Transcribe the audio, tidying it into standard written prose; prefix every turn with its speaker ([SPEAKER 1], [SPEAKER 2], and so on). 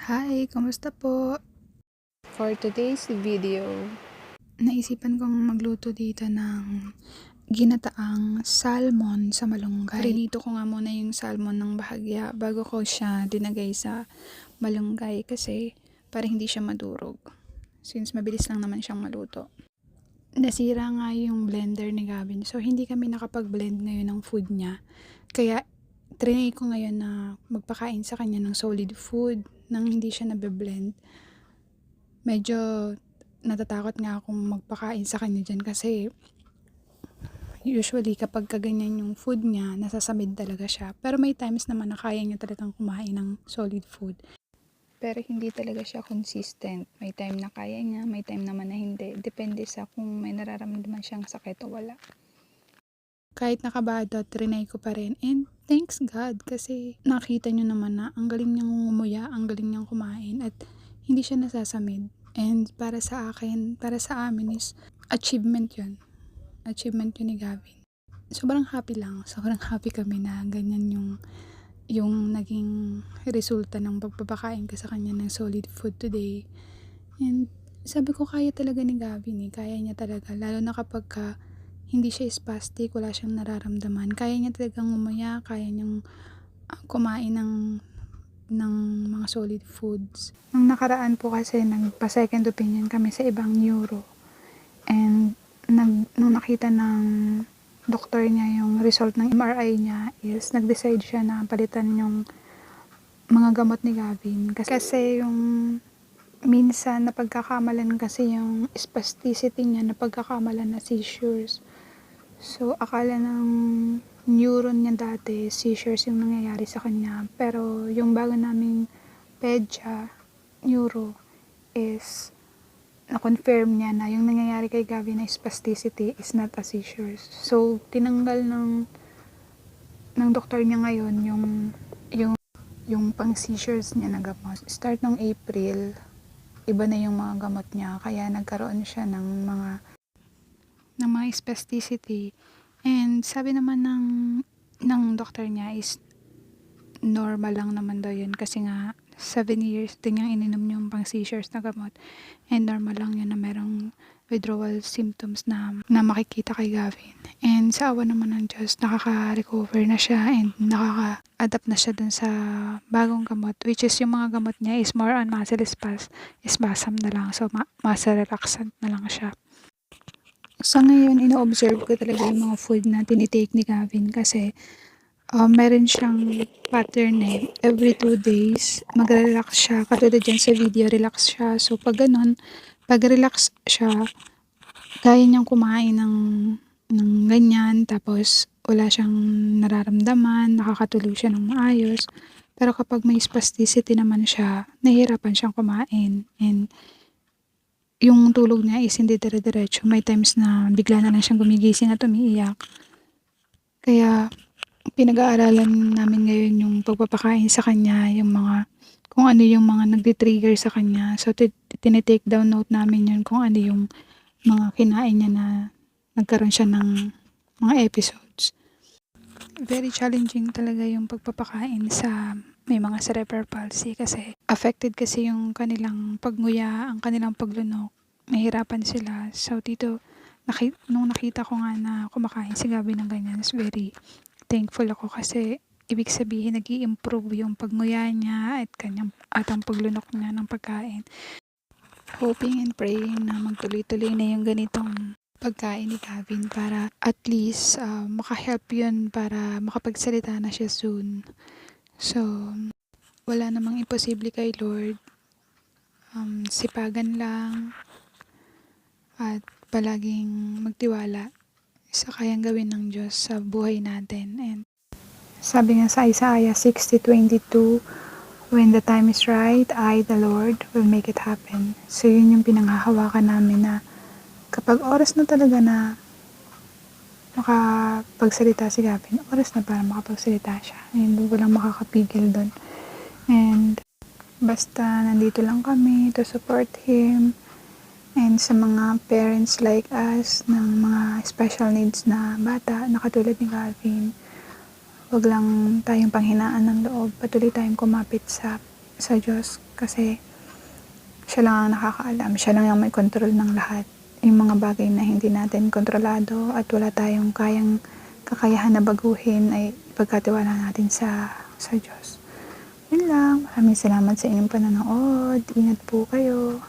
[SPEAKER 1] Hi, kamusta po?
[SPEAKER 2] For today's video,
[SPEAKER 1] Naisipan kong magluto dito ng ginataang salmon sa malunggay. Prinito ko nga muna yung salmon ng bahagya bago ko siya dinagay sa malunggay kasi para hindi siya madurog. Since mabilis lang naman siyang maluto. Nasira nga yung blender ni Gavin, so hindi kami nakapag-blend ngayon ng food niya. Kaya trinay ko ngayon na magpakain sa kanya ng solid food nang hindi siya nabe-blend. Medyo natatakot nga akong magpakain sa kanya dyan kasi usually kapag kaganyan yung food niya, nasasamid talaga siya. Pero may times naman na kaya niya talagang kumain ng solid food. Pero hindi talaga siya consistent. May time na kaya niya, may time naman na hindi. Depende sa kung may nararamdaman siyang sakit o wala. Kahit nakabado, trinay ko pa rin. And thanks God kasi nakita niyo naman na ang galing niyang ngumuya, ang galing niyang kumain at hindi siya nasasamid. And para sa akin, para sa amin is achievement yun. Achievement yun ni Gavin. Sobrang happy lang. Sobrang happy kami na ganyan yung naging resulta ng pagpapakain ko sa kanya ng solid food today. And sabi ko kaya talaga ni Gavin eh. Kaya niya talaga. Lalo na kapag hindi siya spastic, wala siyang nararamdaman. Kaya niya talagang umaya, kaya niyang kumain ng mga solid foods. Nung nakaraan po kasi nagpa-second opinion kami sa ibang neuro. And nung nakita ng doktor niya yung result ng MRI niya is nag-decide siya na palitan yung mga gamot ni Gavin. Kasi yung minsan napagkakamalan kasi yung spasticity niya, napagkakamalan na seizures. So akala ng neuron niya dati, seizures yung nangyayari sa kanya. Pero yung bago naming pedya, neuro, is na-confirm niya na yung nangyayari kay Gavin na spasticity is not a seizures. So, tinanggal ng doktor niya ngayon yung pang seizures niya na gamot. Start ng April, iba na yung mga gamot niya. Kaya nagkaroon siya ng mga spasticity. And sabi naman ng doktor niya is normal lang naman daw yun kasi nga 7 years din niyang ininom yung pang seizures na gamot and normal lang yun na merong withdrawal symptoms na makikita kay Gavin. And sa awa naman ng Diyos, nakaka-recover na siya and nakaka-adapt na siya dun sa bagong gamot, which is yung mga gamot niya is more on muscle spasm na lang, so muscle relaxant na lang siya. Sa ngayon, ino-observe ko talaga yung mga food na tinitake ni Gavin kasi meron siyang pattern eh. Every 2 days, mag-relax siya. Katulad dyan sa video, relax siya. So, pag ganun, pag relax siya, kaya niyang kumain ng ganyan. Tapos, wala siyang nararamdaman. Nakakatulog siya ng maayos. Pero kapag may spasticity naman siya, nahihirapan siyang kumain. And, yung tulog niya is hindi dire-diretso. May times na bigla na lang siyang gumigising at umiiyak. Kaya, pinag-aaralan namin ngayon yung pagpapakain sa kanya, yung mga, kung ano yung mga nagdi-trigger sa kanya. So, tinitake down note namin yun kung ano yung mga kinain niya na nagkaroon siya ng mga episodes. Very challenging talaga yung pagpapakain sa may mga cerebral palsy kasi affected kasi yung kanilang pagnguya, ang kanilang paglunok. Mahirapan sila. So, dito, nung nakita ko nga na kumakain si Gabi ng ganyan, is very thankful ako kasi ibig sabihin nag-i-improve yung pagnguya niya at ang paglunok niya ng pagkain. Hoping and praying na magtuloy-tuloy na yung ganitong pagkain ni Gavin para at least makahelp yun para makapagsalita na siya soon. So, wala namang imposible kay Lord. Sipagan lang at palaging magtiwala sa kayang gawin ng Diyos sa buhay natin. And sabi nga sa Isaiah 60:22, when the time is right, I, the Lord, will make it happen. So yun yung pinanghahawakan namin na kapag oras na talaga na makapagsalita si Gavin, oras na para makapagsalita siya. And walang makakapigil doon. And basta nandito lang kami to support him. And sa mga parents like us ng mga special needs na bata na katulad ni Gavin, wag lang tayong panghinaan ng loob. Patuloy tayong kumapit sa sa Diyos kasi siya lang ang nakakaalam, siya lang ang may control ng lahat. Yung mga bagay na hindi natin kontrolado at wala tayong kakayahan na baguhin ay ipagkatiwala natin sa Diyos. Yun lang. Maraming salamat sa inyong pananood. Ingat po kayo.